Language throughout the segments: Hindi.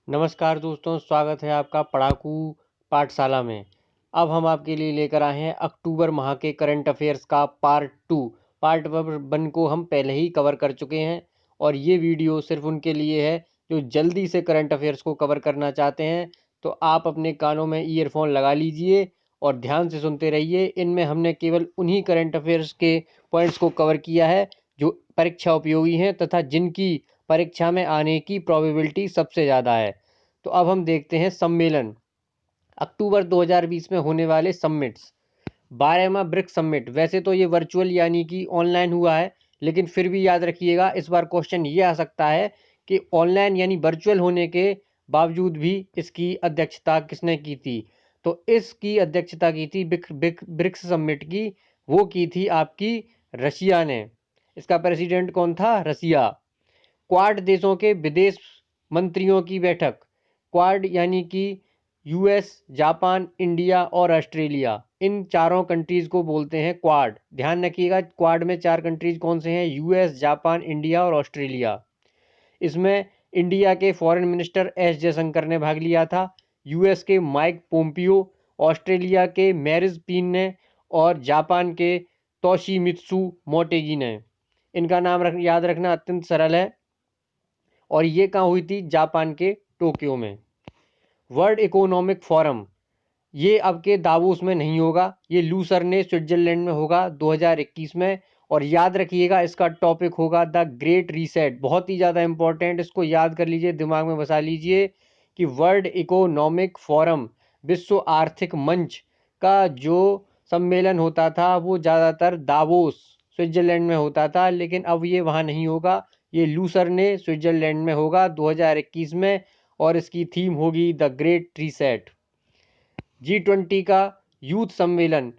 नमस्कार दोस्तों, स्वागत है आपका पढ़ाकू पाठशाला में। अब हम आपके लिए लेकर आए हैं अक्टूबर माह के करंट अफेयर्स का पार्ट 2। पार्ट 1 को हम पहले ही कवर कर चुके हैं और ये वीडियो सिर्फ उनके लिए है जो जल्दी से करंट अफेयर्स को कवर करना चाहते हैं। तो आप अपने कानों में ईयरफोन लगा लीजिए और ध्यान से सुनते रहिए। इनमें हमने केवल उन्हीं करंट अफेयर्स के पॉइंट्स को कवर किया है जो परीक्षा उपयोगी हैं तथा जिनकी परीक्षा में आने की प्रोबेबिलिटी सबसे ज़्यादा है। तो अब हम देखते हैं सम्मेलन। अक्टूबर 2020 में होने वाले समिट्स। 12वां BRICS summit. वैसे तो ये वर्चुअल यानी कि ऑनलाइन हुआ है, लेकिन फिर भी याद रखिएगा इस बार क्वेश्चन ये आ सकता है कि ऑनलाइन यानी वर्चुअल होने के बावजूद भी इसकी अध्यक्षता किसने की थी। तो इसकी अध्यक्षता की थी ब्रिक्स समिट की, वो की थी आपकी रशिया ने। इसका प्रेसिडेंट कौन था? रसिया। क्वाड देशों के विदेश मंत्रियों की बैठक। क्वाड यानी कि यूएस, जापान, इंडिया और ऑस्ट्रेलिया, इन चारों कंट्रीज को बोलते हैं क्वाड। ध्यान रखिएगा क्वाड में 4 कंट्रीज कौन से हैं? यूएस, जापान, इंडिया और ऑस्ट्रेलिया। इसमें इंडिया के फॉरेन मिनिस्टर एस जयशंकर ने भाग लिया था, यूएस के माइक पोम्पियो, ऑस्ट्रेलिया के मैरिज पीन ने और जापान के तोशिमित्सु मोटेगी ने। इनका नाम याद रखना अत्यंत सरल है और ये कहाँ हुई थी? जापान के टोक्यो में। वर्ल्ड इकोनॉमिक फोरम, ये अब के दावोस में नहीं होगा, ये लूसर्ने स्विट्जरलैंड में होगा 2021 में। और याद रखिएगा इसका टॉपिक होगा द ग्रेट रीसेट। बहुत ही ज़्यादा इंपॉर्टेंट, इसको याद कर लीजिए, दिमाग में बसा लीजिए कि वर्ल्ड इकोनॉमिक फोरम, विश्व आर्थिक मंच का जो सम्मेलन होता था वो ज़्यादातर दावोस स्विट्जरलैंड में होता था, लेकिन अब ये वहाँ नहीं होगा, ये लूसर्ने स्विट्जरलैंड में होगा 2021 में और इसकी थीम होगी द ग्रेट रीसेट। G20 का यूथ सम्मेलन,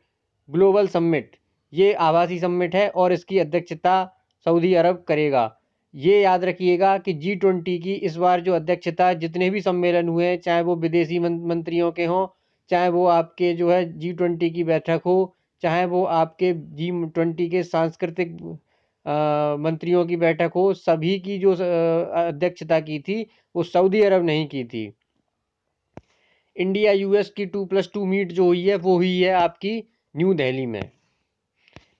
ग्लोबल समिट, ये आभासी समिट है और इसकी अध्यक्षता सऊदी अरब करेगा। ये याद रखिएगा कि G20 की इस बार जो अध्यक्षता, जितने भी सम्मेलन हुए हैं, चाहे वो विदेशी मंत्रियों के हों, चाहे वो आपके जो है G20 की बैठक हो, चाहे वो आपके G20 के सांस्कृतिक मंत्रियों की बैठक हो, सभी की जो अध्यक्षता की थी वो सऊदी अरब नहीं की थी। इंडिया यूएस की 2+2 मीट जो हुई है वो हुई है आपकी न्यू दिल्ली में।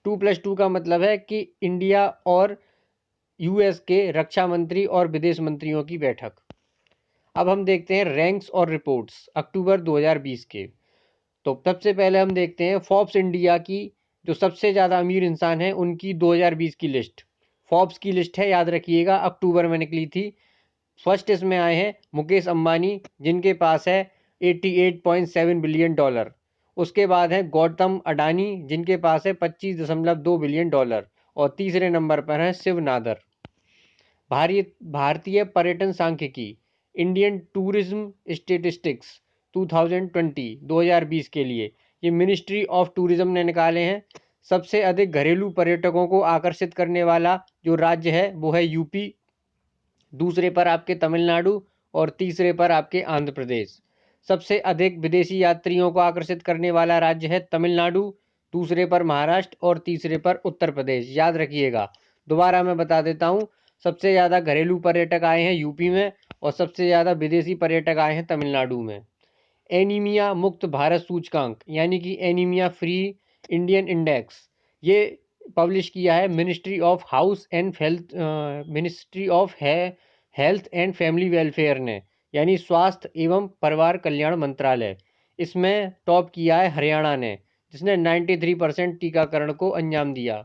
2+2 का मतलब है कि इंडिया और यूएस के रक्षा मंत्री और विदेश मंत्रियों की बैठक। अब हम देखते हैं रैंक्स और रिपोर्ट्स अक्टूबर 2020 के। तो सबसे पहले हम देखते हैं फोर्ब्स इंडिया की जो सबसे ज़्यादा अमीर इंसान है उनकी 2020 की लिस्ट। फोर्ब्स की लिस्ट है, याद रखिएगा, अक्टूबर में निकली थी। फर्स्ट इसमें आए हैं मुकेश अंबानी, जिनके पास है $88.7 बिलियन। उसके बाद है गौतम अडानी, जिनके पास है $25.2 बिलियन। और तीसरे नंबर पर है शिव नादर। भारतीय पर्यटन सांख्यिकी, इंडियन टूरिज्म स्टेटिस्टिक्स 2020 के लिए ये मिनिस्ट्री ऑफ टूरिज्म ने निकाले हैं। सबसे अधिक घरेलू पर्यटकों को आकर्षित करने वाला जो राज्य है वो है यूपी, दूसरे पर आपके तमिलनाडु और तीसरे पर आपके आंध्र प्रदेश। सबसे अधिक विदेशी यात्रियों को आकर्षित करने वाला राज्य है तमिलनाडु, दूसरे पर महाराष्ट्र और तीसरे पर उत्तर प्रदेश। याद रखिएगा, दोबारा मैं बता देता हूँ, सबसे ज़्यादा घरेलू पर्यटक आए हैं यूपी में और सबसे ज़्यादा विदेशी पर्यटक आए हैं तमिलनाडु में। एनीमिया मुक्त भारत सूचकांक यानी कि एनीमिया फ्री इंडियन इंडेक्स, ये पब्लिश किया है ministry of house and health, ministry of health and family welfare ने, यानी स्वास्थ्य एवं परिवार कल्याण मंत्रालय। इसमें टॉप किया है हरियाणा ने, जिसने 93% टीकाकरण को अंजाम दिया।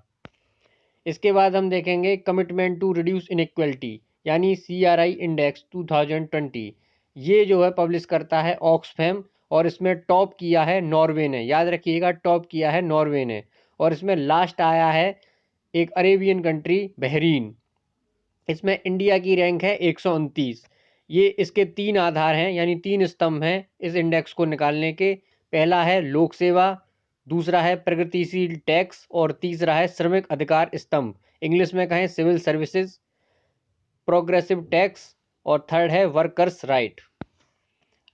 इसके बाद हम देखेंगे कमिटमेंट टू रिड्यूस इनइक्वलिटी यानी CRI इंडेक्स 2020। ये जो है पब्लिश करता है ऑक्सफैम और इसमें टॉप किया है नॉर्वे ने। याद रखिएगा, टॉप किया है नॉर्वे ने। और इसमें लास्ट आया है एक अरेबियन कंट्री बहरीन। इसमें इंडिया की रैंक है 129। ये इसके 3 आधार हैं यानी 3 स्तंभ हैं इस इंडेक्स को निकालने के। पहला है लोक सेवा, दूसरा है प्रगतिशील टैक्स और तीसरा है श्रमिक अधिकार स्तंभ, इंग्लिश में कहें सिविल सर्विसेज प्रोग्रेसिव टैक्स, और थर्ड है वर्कर्स राइट।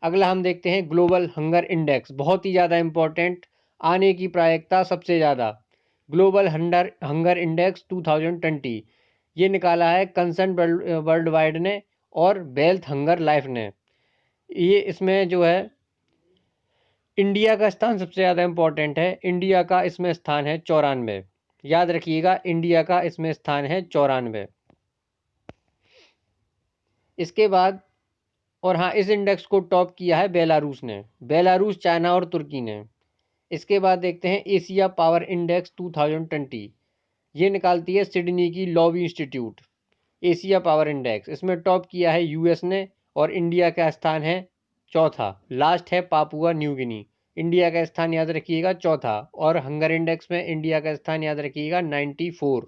अगला हम देखते हैं ग्लोबल हंगर इंडेक्स, बहुत ही ज़्यादा इंपॉर्टेंट, आने की प्रायिकता सबसे ज़्यादा। ग्लोबल हंगर इंडेक्स 2020 ये निकाला है कंसर्न वर्ल्ड वाइड ने और वेल्थ हंगर लाइफ ने। ये इसमें जो है इंडिया का स्थान सबसे ज़्यादा इम्पोर्टेंट है। इंडिया का इसमें स्थान है 94। याद रखिएगा, इंडिया का इसमें स्थान है 94। इसके बाद और हाँ, इस इंडेक्स को टॉप किया है बेलारूस ने, बेलारूस, चाइना और तुर्की ने। इसके बाद देखते हैं एशिया पावर इंडेक्स 2020। ये निकालती है सिडनी की lobby institute. Asia power index इसमें टॉप किया है यूएस ने और इंडिया का स्थान है चौथा। लास्ट है पापुआ न्यू गिनी। इंडिया का स्थान याद रखिएगा चौथा। और हंगर इंडेक्स में इंडिया का स्थान याद रखिएगा 94।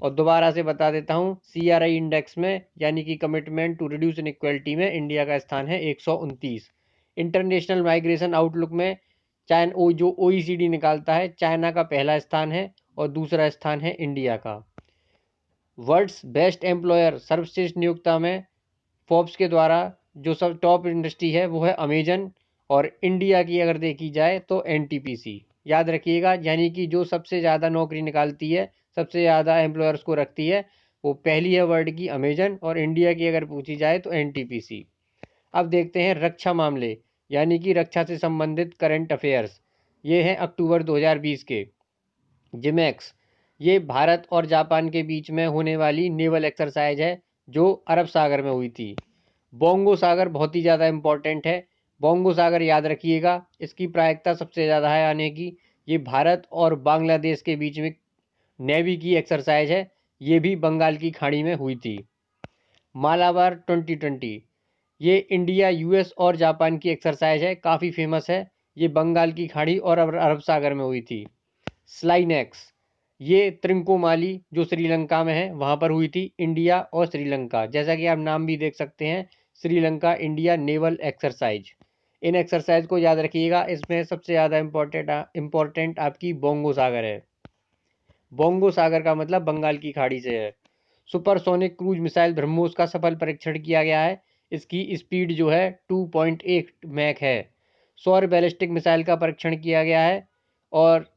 और दोबारा से बता देता हूँ, सीआरआई इंडेक्स में यानी कि कमिटमेंट टू रिड्यूस इनइक्वालिटी में इंडिया का स्थान है 129। इंटरनेशनल माइग्रेशन आउटलुक में चाइना जो ओईसीडी निकालता है, चाइना का पहला स्थान है और दूसरा स्थान है इंडिया का। वर्ल्ड्स बेस्ट एम्प्लॉयर सर्वश्रेष्ठ नियोक्ता में फोर्ब्स के द्वारा जो सब टॉप इंडस्ट्री है वो है अमेजन, और इंडिया की अगर देखी जाए तो एनटीपीसी। याद रखिएगा, यानी कि जो सबसे ज़्यादा नौकरी निकालती है, सबसे ज़्यादा एम्प्लॉयर्स को रखती है, वो पहली है वर्ल्ड की अमेजन, और इंडिया की अगर पूछी जाए तो एनटीपीसी। अब देखते हैं रक्षा मामले, यानी कि रक्षा से संबंधित करंट अफेयर्स। ये हैं अक्टूबर 2020 के। जिमेक्स, ये भारत और जापान के बीच में होने वाली नेवल एक्सरसाइज है जो अरब सागर में हुई थी। बोंगो सागर बहुत ही ज़्यादा इम्पोर्टेंट है। बोंगो सागर याद रखिएगा, इसकी प्रायिकता सबसे ज़्यादा है आने की। ये भारत और बांग्लादेश के बीच में नेवी की एक्सरसाइज है। ये भी बंगाल की खाड़ी में हुई थी। मालाबार 2020, ये इंडिया, यूएस और जापान की एक्सरसाइज है, काफ़ी फेमस है। ये बंगाल की खाड़ी और अरब सागर में हुई थी। स्लाइनेक्स, ये त्रिंकोमाली जो श्रीलंका में है वहाँ पर हुई थी, इंडिया और श्रीलंका। जैसा कि आप नाम भी देख सकते हैं, श्रीलंका इंडिया नेवल एक्सरसाइज। इन एक्सरसाइज को याद रखिएगा। इसमें सबसे ज़्यादा इम्पोर्टेंट आपकी बोंगो सागर है। बोंगो सागर का मतलब बंगाल की खाड़ी से है। सुपरसोनिक क्रूज मिसाइल ब्रह्मोस का सफल परीक्षण किया गया है। इसकी स्पीड जो है 2.8 मैक है। सौर बैलिस्टिक मिसाइल का परीक्षण किया गया है और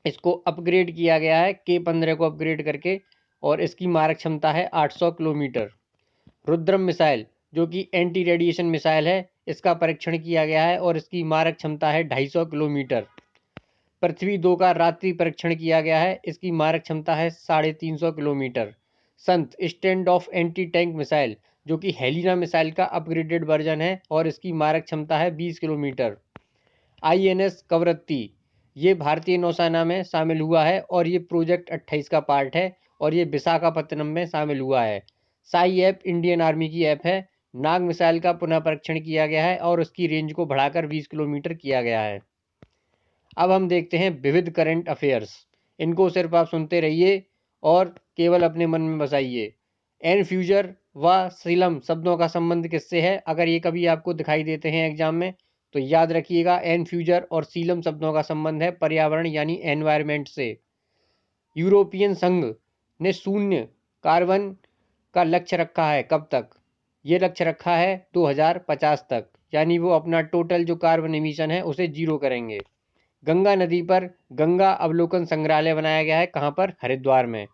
इसको अपग्रेड किया गया है K-15 को अपग्रेड करके, और इसकी मारक क्षमता है 800 किलोमीटर। रुद्रम मिसाइल जो कि एंटी रेडिएशन मिसाइल है, इसका परीक्षण किया गया है और इसकी मारक क्षमता है 250 किलोमीटर। पृथ्वी 2 का रात्रि परीक्षण किया गया है, इसकी मारक क्षमता है 350 kilometre. Sant stand of anti tank missile जो कि हेलिना मिसाइल का अपग्रेडेड वर्जन है और इसकी मारक क्षमता है 20 किलोमीटर। INS कवरत्ती, ये भारतीय नौसेना में शामिल हुआ है और ये प्रोजेक्ट 28 का पार्ट है और ये विशाखापत्तनम में शामिल हुआ है। साई ऐप इंडियन आर्मी की ऐप है। नाग मिसाइल का पुनः परीक्षण किया गया है और उसकी रेंज को बढ़ाकर 20 किलोमीटर किया गया है। अब हम देखते हैं विविध करंट अफेयर्स। इनको सिर्फ आप सुनते रहिए और केवल अपने मन में बसाइए। एन फ्यूजर व सीलम शब्दों का संबंध किससे है? अगर ये कभी आपको दिखाई देते हैं एग्जाम में तो याद रखिएगा, एन फ्यूजर और सीलम शब्दों का संबंध है पर्यावरण यानी एनवायरमेंट से। यूरोपियन संघ ने शून्य कार्बन का लक्ष्य रखा है, कब तक? ये लक्ष्य रखा है 2050 तक, यानी वो अपना टोटल जो कार्बन एमिशन है उसे जीरो करेंगे। गंगा नदी पर गंगा अवलोकन संग्रहालय बनाया गया है, कहाँ पर? हरिद्वार में।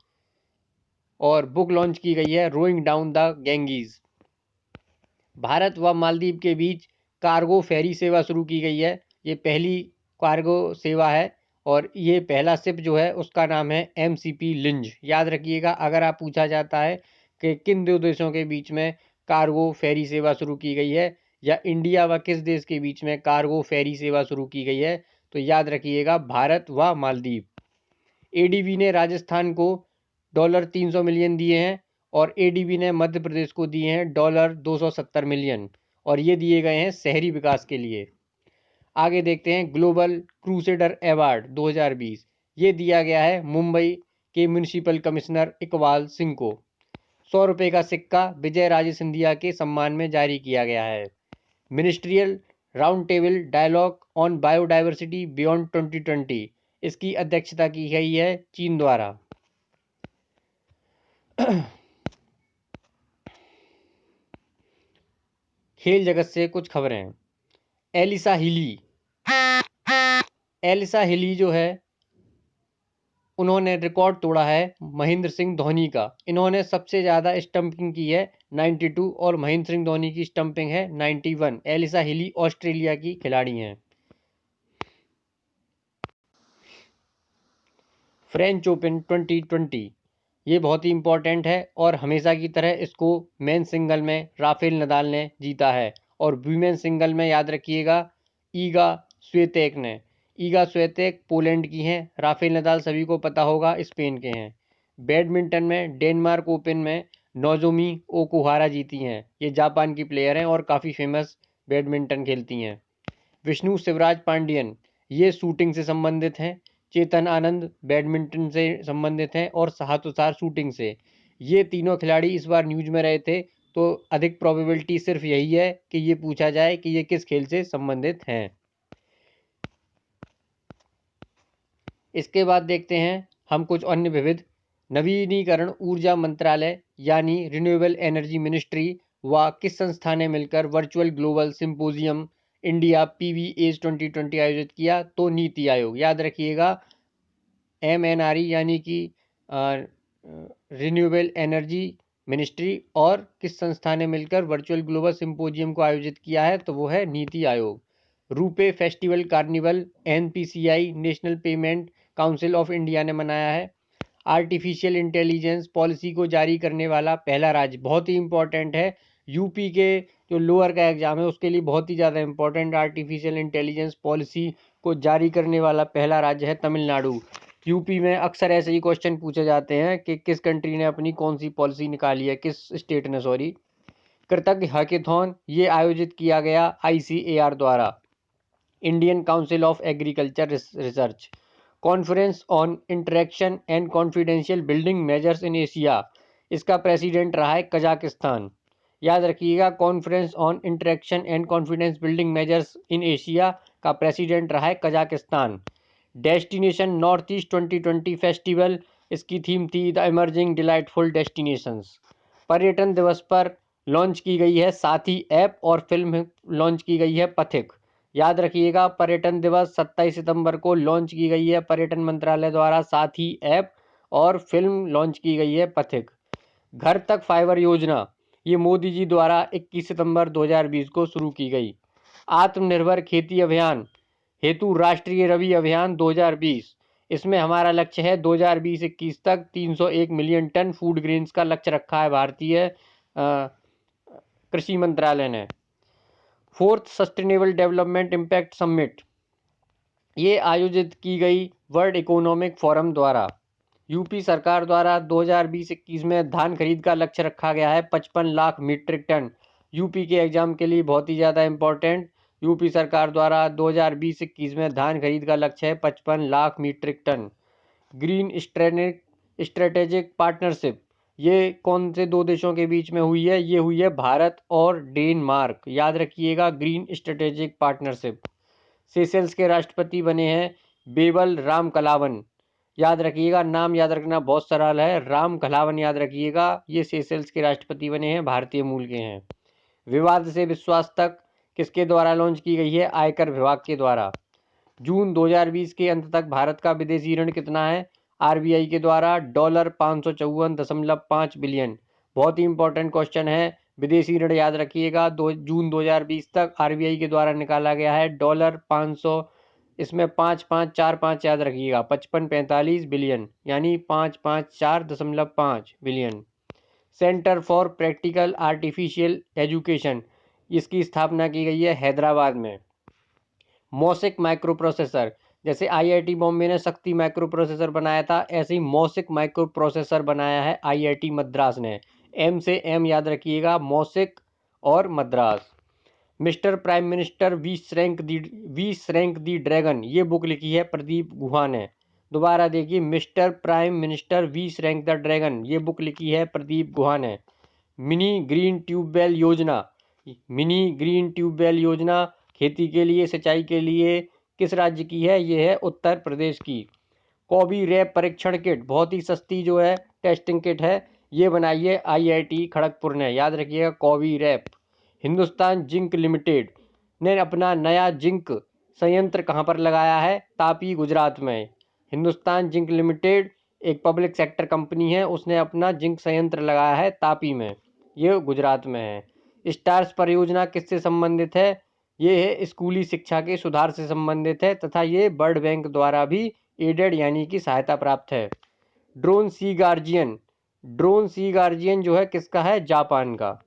और बुक लॉन्च की गई है rowing down the Ganges. Bharat व मालदीव के बीच कार्गो फेरी सेवा शुरू की गई है। ये पहली कार्गो सेवा है और ये पहला शिप जो है उसका नाम है MCP लिंज। याद रखिएगा, अगर आप पूछा जाता है कि किन दो देशों के बीच में कार्गो फेरी सेवा शुरू की गई है या इंडिया व किस देश के बीच में कार्गो फेरी सेवा शुरू की गई है, तो याद रखिएगा भारत व मालदीव। ADB ने राजस्थान को $300 मिलियन दिए हैं और ADB ने मध्य प्रदेश को दिए हैं $270 मिलियन, और ये दिए गए हैं शहरी विकास के लिए। आगे देखते हैं ग्लोबल क्रूसेडर अवार्ड 2020। ये दिया गया है मुंबई के म्यूनिसिपल कमिश्नर इकबाल सिंह को। 100 रुपये का सिक्का विजय राजे सिंधिया के सम्मान में जारी किया गया है। Ministerial round table dialogue on biodiversity beyond 2020, इसकी अध्यक्षता की गई है चीन द्वारा। खेल जगत से कुछ खबरें। एलिसा हिली जो है उन्होंने रिकॉर्ड तोड़ा है महेंद्र सिंह धोनी का। इन्होंने सबसे ज़्यादा स्टंपिंग की है 92 और महेंद्र सिंह धोनी की स्टंपिंग है 91। एलिसा हिली ऑस्ट्रेलिया की खिलाड़ी हैं। फ्रेंच ओपन 2020 ये बहुत ही इम्पोर्टेंट है और हमेशा की तरह इसको मेन सिंगल में राफेल नदाल ने जीता है और वीमेन सिंगल में याद रखिएगा ईगा स्विएतेक ने। ईगा स्विएतेक पोलैंड की हैं। राफेल नदाल सभी को पता होगा स्पेन के हैं। बैडमिंटन में डेनमार्क ओपन में नोजोमी ओकुहारा जीती हैं। ये जापान की प्लेयर हैं और काफ़ी फेमस बैडमिंटन खेलती हैं। विष्णु शिवराज पांडियन ये शूटिंग से संबंधित हैं। चेतन आनंद बैडमिंटन से संबंधित हैं और साहतुसार शूटिंग से। ये तीनों खिलाड़ी इस बार न्यूज में रहे थे, तो अधिक प्रोबेबिलिटी सिर्फ यही है कि ये पूछा जाए कि ये किस खेल से संबंधित हैं। इसके बाद देखते हैं हम कुछ अन्य विविध। नवीनीकरण ऊर्जा मंत्रालय यानी रिन्यूएबल एनर्जी मिनिस्ट्री व किस संस्था ने मिलकर virtual global symposium India PVAs 2020 आयोजित किया? तो नीति आयोग। याद रखिएगा MNRE यानी कि रिन्यूएबल एनर्जी मिनिस्ट्री और किस संस्था ने मिलकर वर्चुअल ग्लोबल सिंपोजियम को आयोजित किया है? तो वो है NITI Aayog. RuPay festival carnival NPCI national payment council of India ने मनाया है। आर्टिफिशियल इंटेलिजेंस पॉलिसी को जारी करने वाला पहला राज्य, बहुत ही इंपॉर्टेंट है। यूपी के जो लोअर का एग्जाम है उसके लिए बहुत ही ज़्यादा इंपॉर्टेंट। आर्टिफिशियल इंटेलिजेंस पॉलिसी को जारी करने वाला पहला राज्य है तमिलनाडु। यूपी में अक्सर ऐसे ही क्वेश्चन पूछे जाते हैं कि किस कंट्री ने अपनी कौन सी पॉलिसी निकाली है, किस स्टेट ने, सॉरी। कृतज्ञ हैकेथॉन ये आयोजित किया गया ICAR द्वारा, Indian council of agriculture research. Conference on interaction and confidential building measures in Asia, इसका प्रेसिडेंट रहा है कजाकिस्तान। याद रखिएगा conference on interaction and confidence building measures in Asia का प्रेसिडेंट रहा है Kazakhstan. Destination north east 2020 festival, इसकी थीम थी द इमर्जिंग डिलाइटफुल डेस्टिनेशंस। पर्यटन दिवस पर लॉन्च की गई है साथी ऐप और फिल्म लॉन्च की गई है पथिक। याद रखिएगा पर्यटन दिवस 27 सितंबर को लॉन्च की गई है पर्यटन मंत्रालय द्वारा साथी ऐप और फिल्म लॉन्च की गई है पथिक। घर तक फाइबर योजना ये मोदी जी द्वारा 21 सितंबर 2020 को शुरू की गई। आत्मनिर्भर खेती अभियान हेतु राष्ट्रीय रबी अभियान 2020, इसमें हमारा लक्ष्य है 2020-21 तक 301 मिलियन टन फूड ग्रेन्स का लक्ष्य रखा है भारतीय कृषि मंत्रालय ने। Fourth sustainable development impact summit ये आयोजित की गई वर्ल्ड इकोनॉमिक फोरम द्वारा। यूपी सरकार द्वारा 2020-21 में धान खरीद का लक्ष्य रखा गया है 55 लाख मीट्रिक टन। यूपी के एग्जाम के लिए बहुत ही ज़्यादा इंपॉर्टेंट। यूपी सरकार द्वारा 2020-21 में धान खरीद का लक्ष्य है 55 lakh metric ton. Green strategic partnership ये कौन से दो देशों के बीच में हुई है? ये हुई है भारत और डेनमार्क। याद रखिएगा ग्रीन स्ट्रेटेजिक पार्टनरशिप। सेशल्स के राष्ट्रपति बने हैं बेबल राम कलावन। याद रखिएगा नाम याद रखना बहुत सरल है, राम कलावन याद रखिएगा। ये सेशल्स के राष्ट्रपति बने हैं, भारतीय मूल के हैं। विवाद से विश्वास तक किसके द्वारा लॉन्च की गई है? आयकर विभाग के द्वारा। जून 2020 के अंत तक भारत का विदेशी ऋण कितना है? RBI के द्वारा $554.5 बिलियन। बहुत ही इंपॉर्टेंट क्वेश्चन है। विदेशी ऋण याद रखिएगा जून 2020 तक RBI के द्वारा निकाला गया है $500, इसमें 5545 याद रखिएगा 5545 बिलियन यानी 554.5 billion. Centre for practical artificial education इसकी स्थापना की गई है हैदराबाद में। मॉसिक माइक्रो प्रोसेसर, जैसे IIT बॉम्बे ने शक्ति माइक्रो प्रोसेसर बनाया था, ऐसे ही मॉसिक माइक्रो प्रोसेसर बनाया है IIT मद्रास ने। M से M याद रखिएगा, मॉसिक और Madras. Mister prime minister we shrank the dragon ये बुक लिखी है प्रदीप गुहा ने। दोबारा देखिए mister prime minister we shrank the dragon ये बुक लिखी है प्रदीप गुहा ने। मिनी ग्रीन ट्यूबवेल योजना खेती के लिए, सिंचाई के लिए किस राज्य की है? ये है उत्तर प्रदेश की। कोबी रैप परीक्षण किट बहुत ही सस्ती जो है टेस्टिंग किट है, ये बनाई है IIT खड़गपुर ने। याद रखिएगा कोबी रैप। हिंदुस्तान जिंक लिमिटेड ने अपना नया जिंक संयंत्र कहाँ पर लगाया है? तापी गुजरात में। हिंदुस्तान जिंक लिमिटेड एक पब्लिक सेक्टर कंपनी है, उसने अपना जिंक संयंत्र लगाया है तापी में, ये गुजरात में है। स्टार्स परियोजना किससे संबंधित है? ये है स्कूली शिक्षा के सुधार से संबंधित है तथा ये वर्ल्ड बैंक द्वारा भी एडेड यानी कि सहायता प्राप्त है। ड्रोन सी गार्जियन जो है किसका है? जापान का।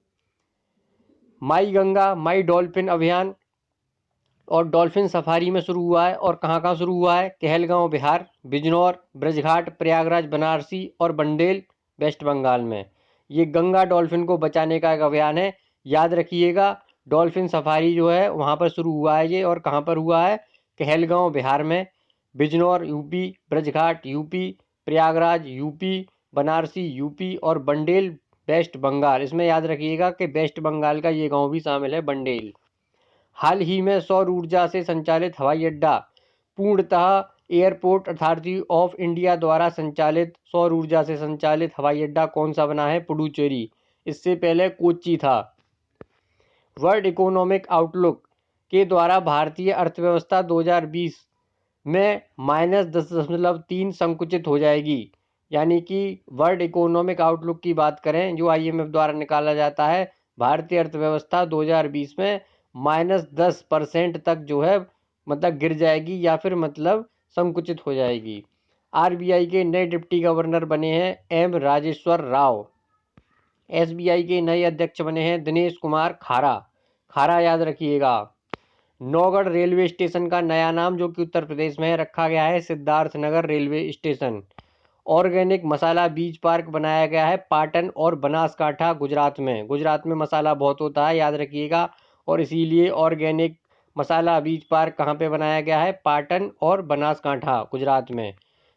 माई गंगा माई डॉल्फिन अभियान और डॉल्फिन सफारी में शुरू हुआ है और कहाँ शुरू हुआ है? कहलगांव बिहार, बिजनौर, ब्रजघाट, प्रयागराज बनारसी और बंडेल वेस्ट बंगाल में। ये गंगा डॉल्फिन को बचाने का एक अभियान है, याद रखिएगा। डॉल्फिन सफारी जो है वहाँ पर शुरू हुआ है ये, और कहाँ पर हुआ है? कहलगांव बिहार में, Bijnor UP, Brajghat UP, Prayagraj UP, Banarasi UP और बंडेल वेस्ट बंगाल। इसमें याद रखिएगा कि वेस्ट बंगाल का ये गांव भी शामिल है, बंडेल। हाल ही में सौर ऊर्जा से संचालित हवाई अड्डा पूर्णतः एयरपोर्ट अथॉरिटी ऑफ इंडिया द्वारा संचालित सौर ऊर्जा से संचालित हवाई अड्डा कौन सा बना है? पुडुचेरी। इससे पहले कोच्चि था। वर्ल्ड इकोनॉमिक आउटलुक के द्वारा भारतीय अर्थव्यवस्था 2020 में -10.3 संकुचित हो जाएगी। यानी कि वर्ल्ड इकोनॉमिक आउटलुक की बात करें जो IMF द्वारा निकाला जाता है, भारतीय अर्थव्यवस्था 2020 में -10% तक जो है मतलब गिर जाएगी या फिर मतलब संकुचित हो जाएगी। RBI के नए डिप्टी गवर्नर बने हैं M राजेश्वर राव। SBI के नए अध्यक्ष बने हैं दिनेश कुमार खारा याद रखिएगा। नौगढ़ रेलवे स्टेशन का नया नाम जो कि उत्तर प्रदेश में रखा गया है सिद्धार्थनगर रेलवे स्टेशन। ऑर्गेनिक मसाला बीज पार्क बनाया गया है पाटन और बनासकांठा गुजरात में मसाला बहुत होता है, याद रखिएगा, और इसीलिए ऑर्गेनिक मसाला बीज पार्क कहाँ पे बनाया गया है? पाटन और बनासकांठा गुजरात में।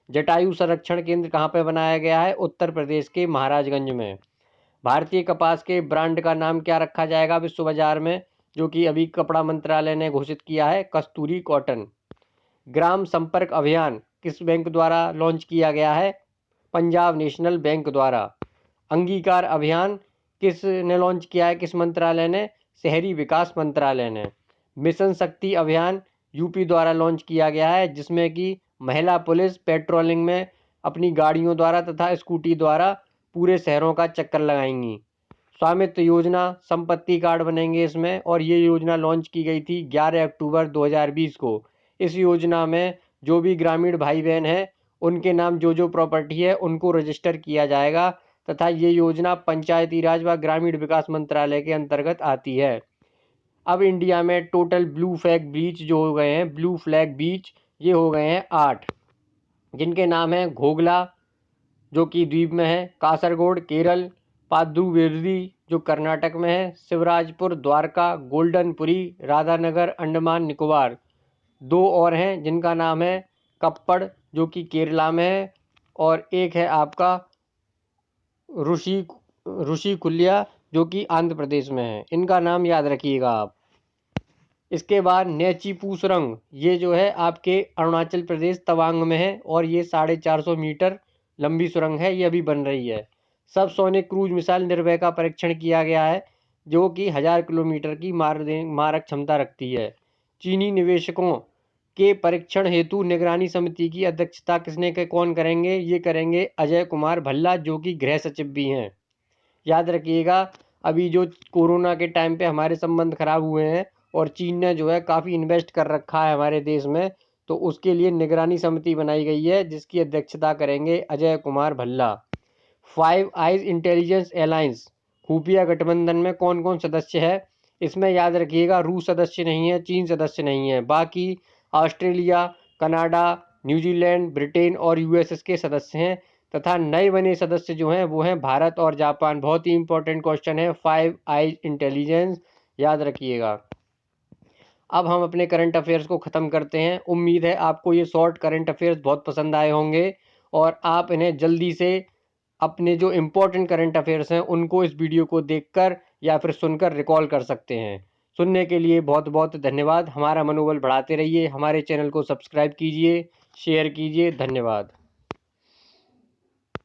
जटायु संरक्षण केंद्र कहाँ पे बनाया गया है? उत्तर प्रदेश के महाराजगंज में। भारतीय कपास के ब्रांड का नाम क्या रखा जाएगा विश्व बाजार में, जो कि अभी कपड़ा मंत्रालय ने घोषित किया है? कस्तूरी कॉटन। ग्राम संपर्क अभियान किस बैंक द्वारा लॉन्च किया गया है? पंजाब नेशनल बैंक द्वारा। अंगीकार अभियान किसने लॉन्च किया है? किस मंत्रालय ने? शहरी विकास मंत्रालय ने। मिशन शक्ति अभियान यूपी द्वारा लॉन्च किया गया है, जिसमें कि महिला पुलिस पेट्रोलिंग में अपनी गाड़ियों द्वारा तथा स्कूटी द्वारा पूरे शहरों का चक्कर लगाएंगी। स्वामित्व योजना संपत्ति कार्ड बनेंगे इसमें, और ये योजना लॉन्च की गई थी 11 अक्टूबर 2020 को। इस योजना में जो भी ग्रामीण भाई बहन हैं उनके नाम जो प्रॉपर्टी है उनको रजिस्टर किया जाएगा तथा ये योजना पंचायती राज व ग्रामीण विकास मंत्रालय के अंतर्गत आती है। अब इंडिया में टोटल ब्लू फ्लैग बीच जो हो गए हैं, ब्लू फ्लैग बीच ये हो गए हैं 8, जिनके नाम हैं घोगला जो कि द्वीप में है, कासरगोड केरल, पादुवेरी जो कर्नाटक में है, शिवराजपुर द्वारका, गोल्डनपुरी, राधानगर अंडमान निकोबार। 2 और हैं जिनका नाम है कप्पड़ जो कि केरला में है, और एक है आपका ऋषिकुल्या जो कि आंध्र प्रदेश में है। इनका नाम याद रखिएगा आप। इसके बाद नेचीपू सुरंग ये जो है आपके अरुणाचल प्रदेश तवांग में है, और ये 450 मीटर लंबी सुरंग है, ये अभी बन रही है। सबसोनिक क्रूज मिसाइल निर्भय का परीक्षण किया गया है जो कि 1000 किलोमीटर की मारक क्षमता रखती है। चीनी निवेशकों के परीक्षण हेतु निगरानी समिति की अध्यक्षता कौन करेंगे? ये करेंगे अजय कुमार भल्ला जो कि गृह सचिव भी हैं। याद रखिएगा, अभी जो कोरोना के टाइम पे हमारे संबंध खराब हुए हैं और चीन ने जो है काफ़ी इन्वेस्ट कर रखा है हमारे देश में, तो उसके लिए निगरानी समिति बनाई गई है जिसकी अध्यक्षता करेंगे Ajay Kumar Bhalla. 5 eyes intelligence alliance खुफिया गठबंधन में कौन कौन सदस्य है? इसमें याद रखिएगा रूस सदस्य नहीं है, चीन सदस्य नहीं है, बाकी ऑस्ट्रेलिया, कनाडा, न्यूजीलैंड, ब्रिटेन और यूएसएस के सदस्य हैं तथा नए बने सदस्य जो हैं वो हैं भारत और जापान। बहुत ही इंपॉर्टेंट क्वेश्चन है 5 आइज इंटेलिजेंस, याद रखिएगा। अब हम अपने करंट अफेयर्स को ख़त्म करते हैं। उम्मीद है आपको ये शॉर्ट करंट अफेयर्स बहुत पसंद आए होंगे और आप इन्हें जल्दी से अपने जो इम्पोर्टेंट करंट अफेयर्स हैं उनको इस वीडियो को देखकर या फिर सुनकर रिकॉल कर सकते हैं। सुनने के लिए बहुत बहुत धन्यवाद। हमारा मनोबल बढ़ाते रहिए, हमारे चैनल को सब्सक्राइब कीजिए, शेयर कीजिए। धन्यवाद।